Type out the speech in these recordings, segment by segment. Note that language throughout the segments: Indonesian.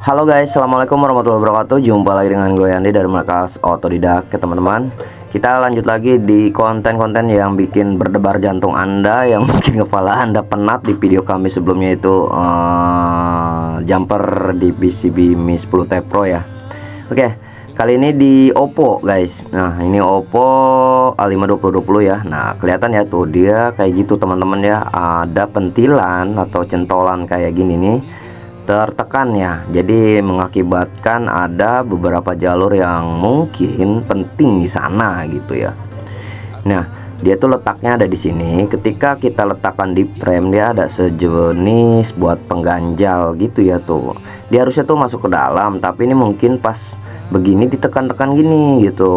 Halo guys, assalamualaikum warahmatullahi wabarakatuh. Jumpa lagi dengan gue Andi dari Markas Otodidak. Oke teman-teman, kita lanjut lagi di konten-konten yang bikin berdebar jantung Anda, yang bikin kepala Anda penat. Di video kami sebelumnya itu jumper di PCB Mi 10 T Pro ya. Oke, kali ini di Oppo guys. Nah ini Oppo A5 2020 ya. Nah kelihatan ya tuh, dia kayak gitu teman-teman ya, ada pentilan atau centolan kayak gini nih, tertekan ya, jadi mengakibatkan ada beberapa jalur yang mungkin penting di sana gitu ya. Nah dia tuh letaknya ada di sini. Ketika kita letakkan di frame, dia ada sejenis buat pengganjal gitu ya tuh. Dia harusnya tuh masuk ke dalam, tapi ini mungkin pas begini ditekan-tekan gini gitu.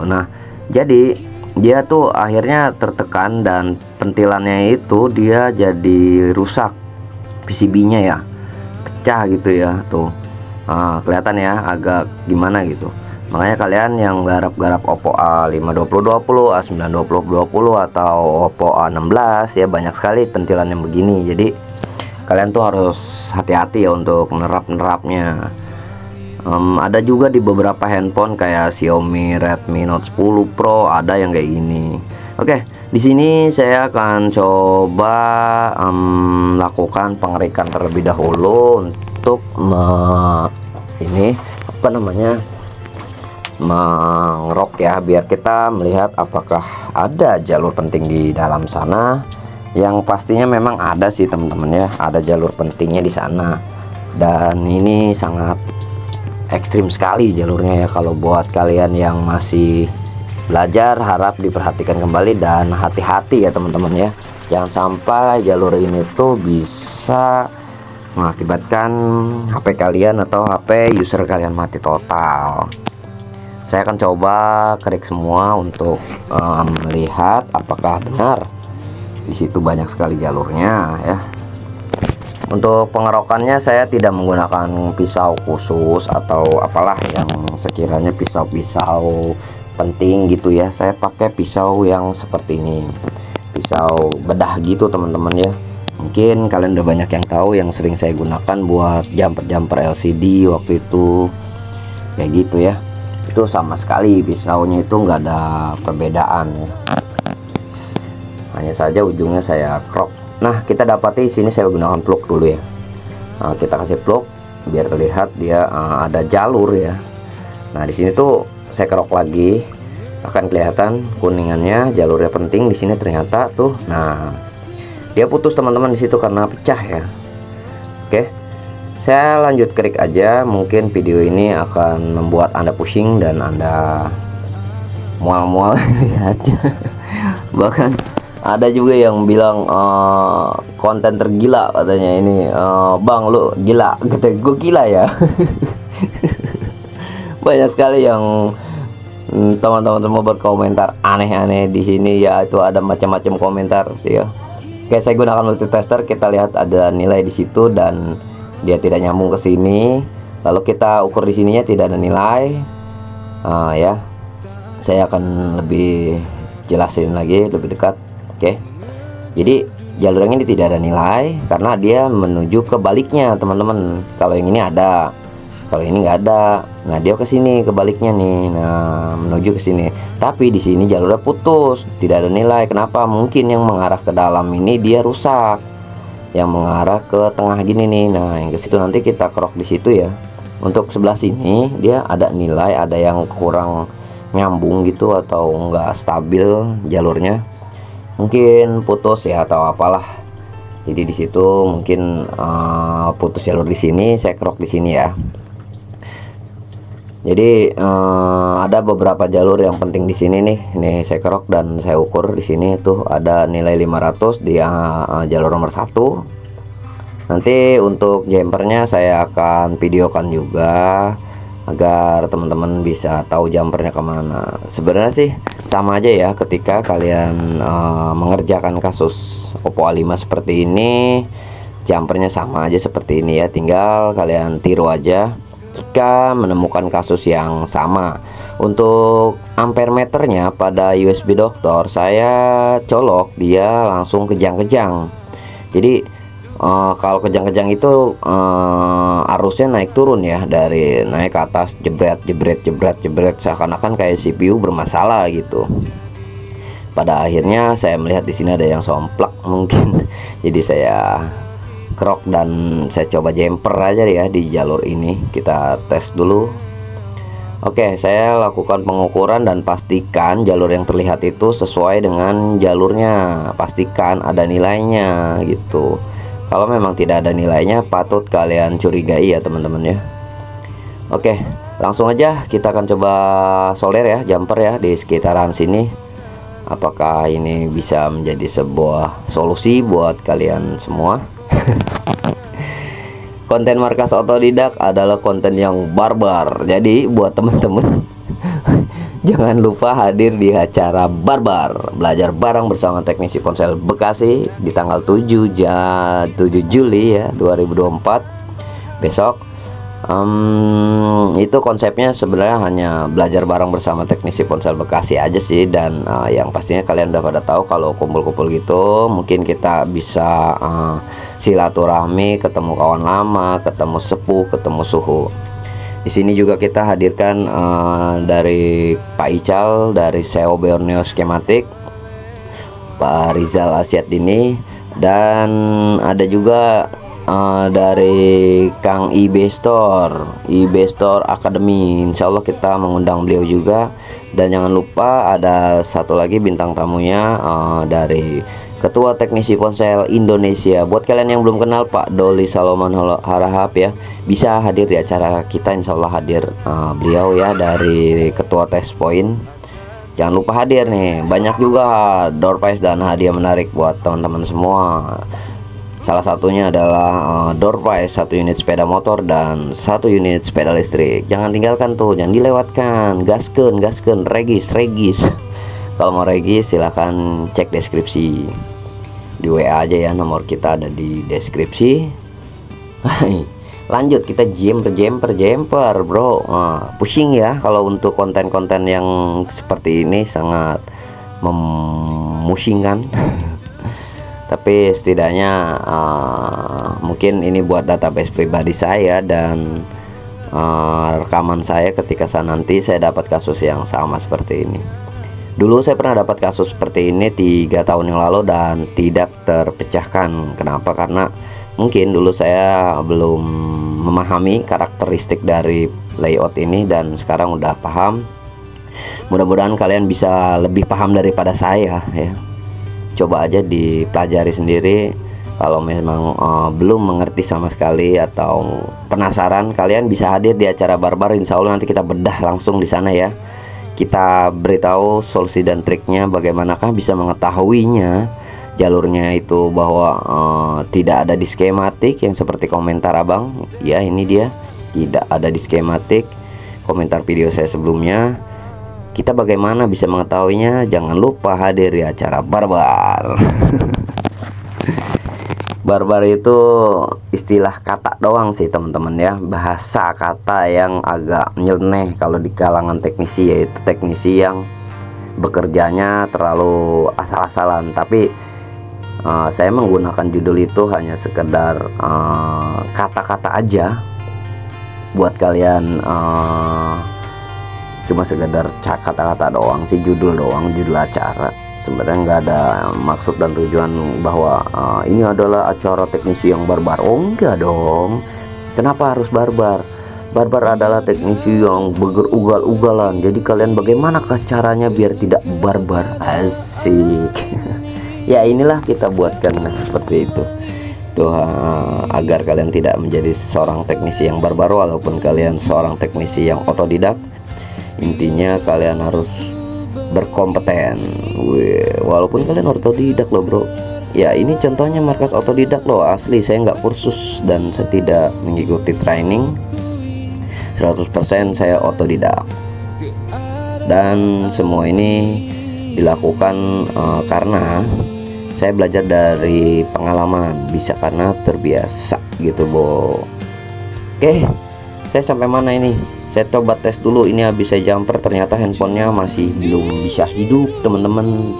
Nah jadi dia tuh akhirnya tertekan dan pentilannya itu dia jadi rusak, PCB-nya ya pecah gitu ya tuh. Kelihatan ya agak gimana gitu. Makanya kalian yang garap-garap Oppo A5 2020, A9 2020 atau Oppo A16 ya, banyak sekali pentilan yang begini. Jadi kalian tuh harus hati-hati ya untuk menerapnya. Ada juga di beberapa handphone kayak Xiaomi Redmi Note 10 Pro, ada yang kayak gini. Oke, di sini saya akan coba lakukan pengerikan terlebih dahulu untuk ini apa namanya, mengerok ya, biar kita melihat apakah ada jalur penting di dalam sana. Yang pastinya memang ada sih teman-teman ya, ada jalur pentingnya di sana, dan ini sangat ekstrim sekali jalurnya ya. Kalau buat kalian yang masih belajar, harap diperhatikan kembali dan hati-hati ya teman-teman ya, jangan sampai jalur ini tuh bisa mengakibatkan HP kalian atau HP user kalian mati total. Saya akan coba klik semua untuk melihat apakah benar di situ banyak sekali jalurnya ya. Untuk pengerokannya saya tidak menggunakan pisau khusus atau apalah yang sekiranya pisau-pisau penting gitu ya. Saya pakai pisau yang seperti ini, pisau bedah gitu teman-teman ya. Mungkin kalian udah banyak yang tahu, yang sering saya gunakan buat jumper-jumper LCD waktu itu kayak gitu ya. Itu sama sekali pisaunya itu nggak ada perbedaan ya. Hanya saja ujungnya saya crop. Nah kita dapati sini saya gunakan plug dulu ya. Kita kasih plug biar terlihat dia ada jalur ya. Nah di sini tuh saya kerok lagi, akan kelihatan kuningannya, jalurnya penting di sini ternyata tuh. Nah dia putus teman-teman di situ karena pecah ya. Oke, saya lanjut klik aja. Mungkin video ini akan membuat Anda pusing dan Anda mual-mual lihatnya. Bahkan ada juga yang bilang konten tergila katanya ini. Bang lu gila, kata gue gila ya. Banyak sekali yang teman-teman semua berkomentar aneh-aneh di sini ya. Itu ada macam-macam komentar sih ya. Oke, saya gunakan multitester, kita lihat ada nilai di situ dan dia tidak nyambung ke sini. Lalu kita ukur di sininya tidak ada nilai. Ya, saya akan lebih jelasin lagi lebih dekat. Oke, jadi jalurnya ini tidak ada nilai karena dia menuju ke baliknya teman-teman. Kalau yang ini ada, kalau ini nggak ada. Nah dia ke sini kebaliknya nih, nah menuju ke sini. Tapi di sini jalurnya putus, tidak ada nilai. Kenapa? Mungkin yang mengarah ke dalam ini dia rusak, yang mengarah ke tengah gini nih. Nah yang ke situ nanti kita kerok di situ ya. Untuk sebelah sini dia ada nilai, ada yang kurang nyambung gitu atau enggak stabil jalurnya, mungkin putus ya atau apalah. Jadi di situ mungkin putus jalur di sini, saya kerok di sini ya. Jadi ada beberapa jalur yang penting di sini nih. Ini saya kerok dan saya ukur di sini tuh ada nilai 500 di jalur nomor 1. Nanti untuk jumpernya saya akan videokan juga agar teman-teman bisa tahu jumpernya kemana. Sebenarnya sih sama aja ya, ketika kalian mengerjakan kasus Oppo A5 seperti ini, jumpernya sama aja seperti ini ya. Tinggal kalian tiru aja jika menemukan kasus yang sama. Untuk ampere meternya pada USB Doctor saya colok dia langsung kejang-kejang. Jadi Kalau kejang-kejang itu arusnya naik turun ya, dari naik ke atas jebret jebret jebret jebret, seakan-akan kayak CPU bermasalah gitu. Pada akhirnya saya melihat di sini ada yang somplak mungkin, jadi saya kerok dan saya coba jumper aja ya di jalur ini. Kita tes dulu. Oke, saya lakukan pengukuran dan pastikan jalur yang terlihat itu sesuai dengan jalurnya. Pastikan ada nilainya gitu. Kalau memang tidak ada nilainya, patut kalian curigai ya teman-teman ya. Oke, langsung aja kita akan coba solder ya, jumper ya di sekitaran sini. Apakah ini bisa menjadi sebuah solusi buat kalian semua? Konten Markas Otodidak adalah konten yang barbar. Jadi buat teman-teman jangan lupa hadir di acara barbar belajar bareng bersama teknisi ponsel Bekasi di tanggal 7 Juli ya 2024 besok. Itu konsepnya sebenarnya hanya belajar bareng bersama teknisi ponsel Bekasi aja sih, dan yang pastinya kalian udah pada tahu kalau kumpul-kumpul gitu mungkin kita bisa silaturahmi, ketemu kawan lama, ketemu sepuh, ketemu suhu. Di sini juga kita hadirkan dari Pak Ical dari SEO Borneo Skematik, Pak Rizal Asyadini, dan ada juga dari Kang IB Store Academy. Insya Allah kita mengundang beliau juga. Dan jangan lupa ada satu lagi bintang tamunya dari Ketua Teknisi Ponsel Indonesia. Buat kalian yang belum kenal Pak Doli Saloman Harahap ya, bisa hadir di acara kita. Insya Allah hadir beliau ya dari Ketua Test Point. Jangan lupa hadir nih. Banyak juga door prize dan hadiah menarik buat teman-teman semua. Salah satunya adalah door prize 1 unit sepeda motor dan 1 unit sepeda listrik. Jangan tinggalkan tuh, jangan dilewatkan. Gaskeun, regis. Kalau mau regis silahkan cek deskripsi di WA aja ya, nomor kita ada di deskripsi. Lanjut kita jumper bro. Pusing ya kalau untuk konten-konten yang seperti ini, sangat memusingkan. Tapi setidaknya mungkin ini buat database pribadi saya dan rekaman saya ketika nanti saya dapat kasus yang sama seperti ini. Dulu saya pernah dapat kasus seperti ini 3 tahun yang lalu dan tidak terpecahkan. Kenapa? Karena mungkin dulu saya belum memahami karakteristik dari layout ini, dan sekarang udah paham. Mudah-mudahan kalian bisa lebih paham daripada saya ya. Coba aja dipelajari sendiri. Kalau memang belum mengerti sama sekali atau penasaran, kalian bisa hadir di acara barbar. Insya Allah nanti kita bedah langsung di sana ya. Kita beritahu solusi dan triknya, bagaimanakah bisa mengetahuinya jalurnya itu bahwa tidak ada di skematik yang seperti komentar abang ya. Ini dia, tidak ada di skematik komentar video saya sebelumnya. Kita bagaimana bisa mengetahuinya? Jangan lupa hadir di acara barbar. Barbar itu istilah kata doang sih teman-teman ya, bahasa kata yang agak nyeleneh kalau di kalangan teknisi, yaitu teknisi yang bekerjanya terlalu asal-asalan. Tapi saya menggunakan judul itu hanya sekedar kata-kata aja buat kalian, cuma sekedar kata-kata doang sih, judul doang, judul acara. Sebenarnya nggak ada maksud dan tujuan bahwa ini adalah acara teknisi yang barbar. Oh enggak dong. Kenapa harus barbar? Barbar adalah teknisi yang berugal-ugalan. Jadi kalian bagaimanakah caranya biar tidak barbar? Asik. Ya inilah kita buatkan seperti itu. Tuh, agar kalian tidak menjadi seorang teknisi yang barbar walaupun kalian seorang teknisi yang otodidak. Intinya kalian harus berkompeten. Walaupun kalian otodidak loh bro. Ya ini contohnya markas otodidak loh, asli saya nggak kursus dan saya tidak mengikuti training. 100% saya otodidak. Dan semua ini dilakukan karena saya belajar dari pengalaman, bisa karena terbiasa gitu bro. Oke, saya sampai mana ini? Saya coba tes dulu, ini habis saya jumper ternyata handphonenya masih belum bisa hidup teman-teman.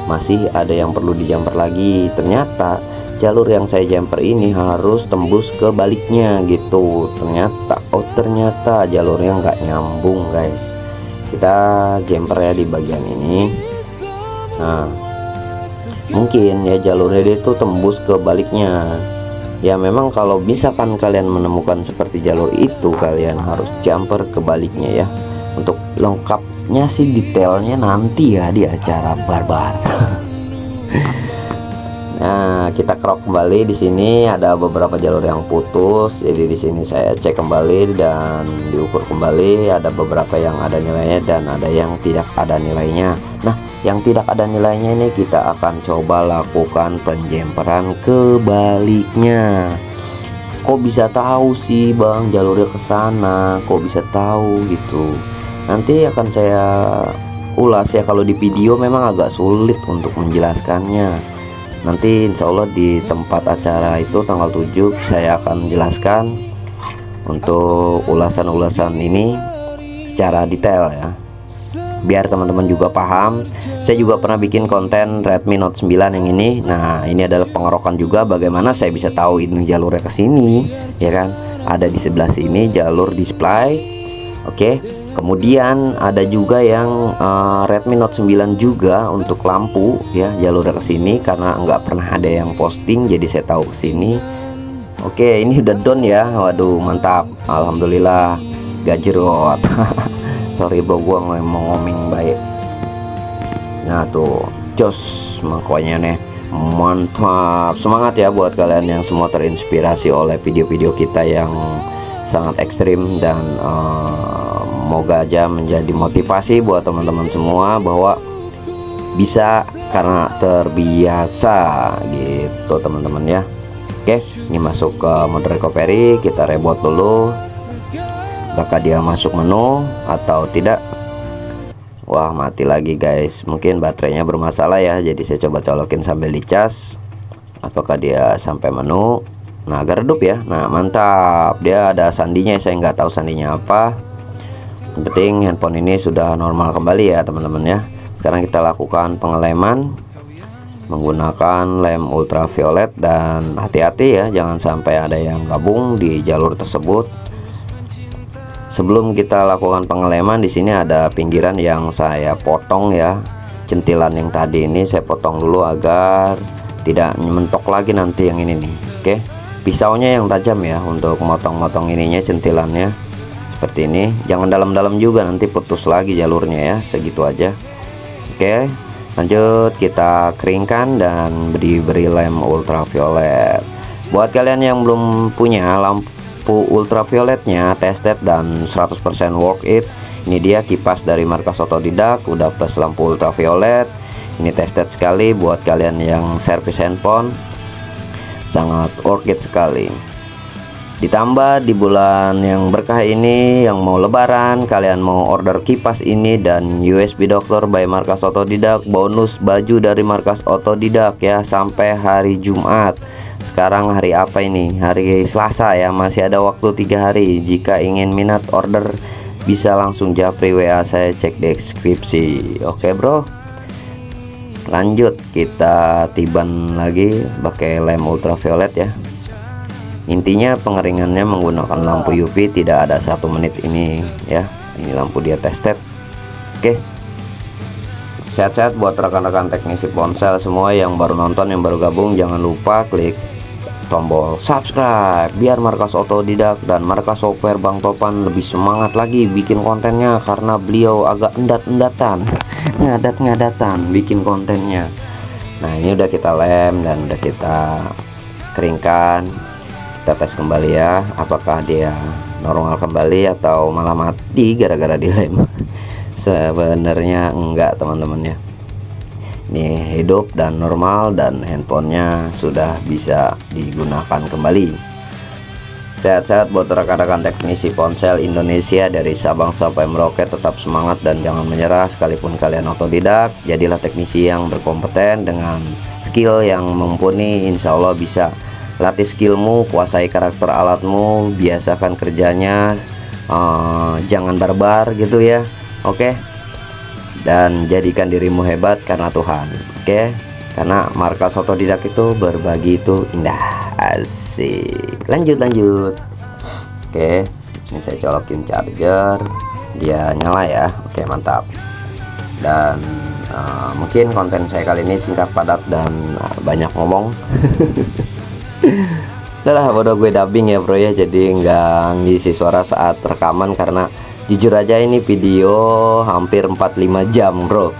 Masih ada yang perlu dijumper lagi. Ternyata jalur yang saya jumper ini harus tembus ke baliknya gitu. Ternyata jalurnya nggak nyambung guys. Kita jumper ya di bagian ini. Nah, mungkin ya jalurnya dia itu tembus ke baliknya. Ya memang kalau misalkan kalian menemukan seperti jalur itu, kalian harus jumper ke baliknya ya. Untuk lengkapnya sih detailnya nanti ya di acara barbar. Nah, kita crop kembali. Di sini ada beberapa jalur yang putus. Jadi di sini saya cek kembali dan diukur kembali. Ada beberapa yang ada nilainya dan ada yang tidak ada nilainya. Nah, yang tidak ada nilainya ini kita akan coba lakukan penjemperan ke baliknya. Kok bisa tahu sih Bang jalurnya ke sana? Kok bisa tahu gitu? Nanti akan saya ulas ya. Kalau di video memang agak sulit untuk menjelaskannya. Nanti insya Allah di tempat acara itu tanggal 7 saya akan menjelaskan untuk ulasan-ulasan ini secara detail ya, biar teman-teman juga paham. Saya juga pernah bikin konten Redmi Note 9 yang ini. Nah, ini adalah pengerokan juga bagaimana saya bisa tahu ini jalurnya ke sini ya kan. Ada di sebelah sini jalur display. Oke. Kemudian ada juga yang Redmi Note 9 juga untuk lampu ya, jalurnya ke sini karena nggak pernah ada yang posting jadi saya tahu ke sini. Oke, ini udah down ya. Waduh, mantap. Alhamdulillah gak jerot. Sorry bro, gua ngomong baik. Nah tuh, jos makanya nih. Mantap. Semangat ya buat kalian yang semua terinspirasi oleh video-video kita yang sangat ekstrim, dan semoga aja menjadi motivasi buat teman-teman semua bahwa bisa karena terbiasa gitu teman-teman ya. Oke, ini masuk ke mode recovery, kita reboot dulu. Apakah dia masuk menu atau tidak? Wah, mati lagi guys, mungkin baterainya bermasalah ya. Jadi saya coba colokin sambil dicas. Apakah dia sampai menu? Nah, agak redup ya. Nah, mantap, dia ada sandinya. Saya nggak tahu sandinya apa. Yang penting handphone ini sudah normal kembali ya teman-teman ya. Sekarang kita lakukan pengeleman menggunakan lem ultraviolet, dan hati-hati ya, jangan sampai ada yang gabung di jalur tersebut. Sebelum kita lakukan pengeleman, di sini ada pinggiran yang saya potong ya. Centilan yang tadi ini saya potong dulu agar tidak mentok lagi nanti yang ini nih. Oke, pisaunya yang tajam ya untuk motong-motong ininya, centilannya seperti ini. Jangan dalam-dalam juga, nanti putus lagi jalurnya ya. Segitu aja. Oke, lanjut kita keringkan dan beri lem ultraviolet. Buat kalian yang belum punya lampu ultravioletnya tested dan 100% worth it, ini dia kipas dari markas Otodidak, udah plus lampu ultraviolet. Ini tested sekali buat kalian yang servis handphone, sangat worth it sekali. Ditambah di bulan yang berkah ini, yang mau lebaran, kalian mau order kipas ini dan USB Doctor by markas Otodidak, bonus baju dari markas Otodidak ya, sampai hari Jumat. Sekarang hari apa ini? Hari Selasa ya, masih ada waktu 3 hari. Jika ingin minat order bisa langsung japri WA saya, cek deskripsi. Oke bro, lanjut kita tiban lagi pakai lem ultraviolet ya. Intinya pengeringannya menggunakan lampu UV tidak ada 1 menit ini ya. Ini lampu dia tested. Oke, sehat-sehat buat rekan-rekan teknisi ponsel semua yang baru nonton, yang baru gabung. Jangan lupa klik tombol subscribe biar markas Otodidak dan markas software Bang Topan lebih semangat lagi bikin kontennya, karena beliau agak endat-endatan ngadat-ngadatan bikin kontennya. Nah, ini udah kita lem dan udah kita keringkan. Kita tes kembali ya, apakah dia normal kembali atau malah mati gara-gara dilem. Sebenarnya enggak teman-teman ya, ini hidup dan normal dan handphonenya sudah bisa digunakan kembali. Sehat-sehat buat rekan-rekan teknisi ponsel Indonesia dari Sabang sampai Merauke. Tetap semangat dan jangan menyerah, sekalipun kalian otodidak. Jadilah teknisi yang berkompeten dengan skill yang mumpuni. Insya Allah bisa. Latih skillmu, kuasai karakter alatmu, biasakan kerjanya, jangan barbar gitu ya. Oke, dan jadikan dirimu hebat karena Tuhan. Oke, karena markas otodidak itu berbagi itu indah. Asik. Lanjut. Oke, ini saya colokin charger, dia nyala ya. Oke, mantap. Dan mungkin konten saya kali ini singkat padat dan banyak ngomong. Udah bodoh gue dubbing ya bro ya, jadi nggak ngisi suara saat rekaman karena jujur aja ini video hampir 45 jam bro.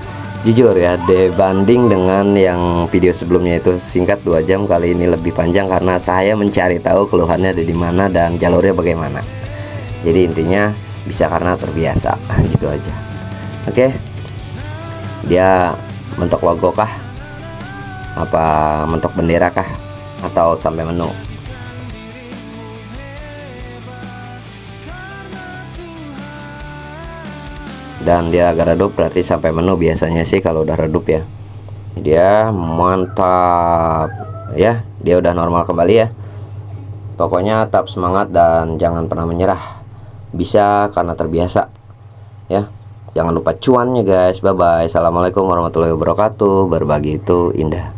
Jujur ya, dibanding dengan yang video sebelumnya itu singkat 2 jam, kali ini lebih panjang karena saya mencari tahu keluhannya ada di mana dan jalurnya bagaimana. Jadi intinya bisa karena terbiasa gitu aja. Oke, dia mentok logo kah, apa mentok bendera kah, atau sampai menu? Dan dia agak redup, berarti sampai menu biasanya sih kalau udah redup ya. Dia mantap ya, dia udah normal kembali ya. Pokoknya tetap semangat dan jangan pernah menyerah, bisa karena terbiasa ya. Jangan lupa cuannya guys. Bye bye. Assalamualaikum warahmatullahi wabarakatuh. Berbagi itu indah.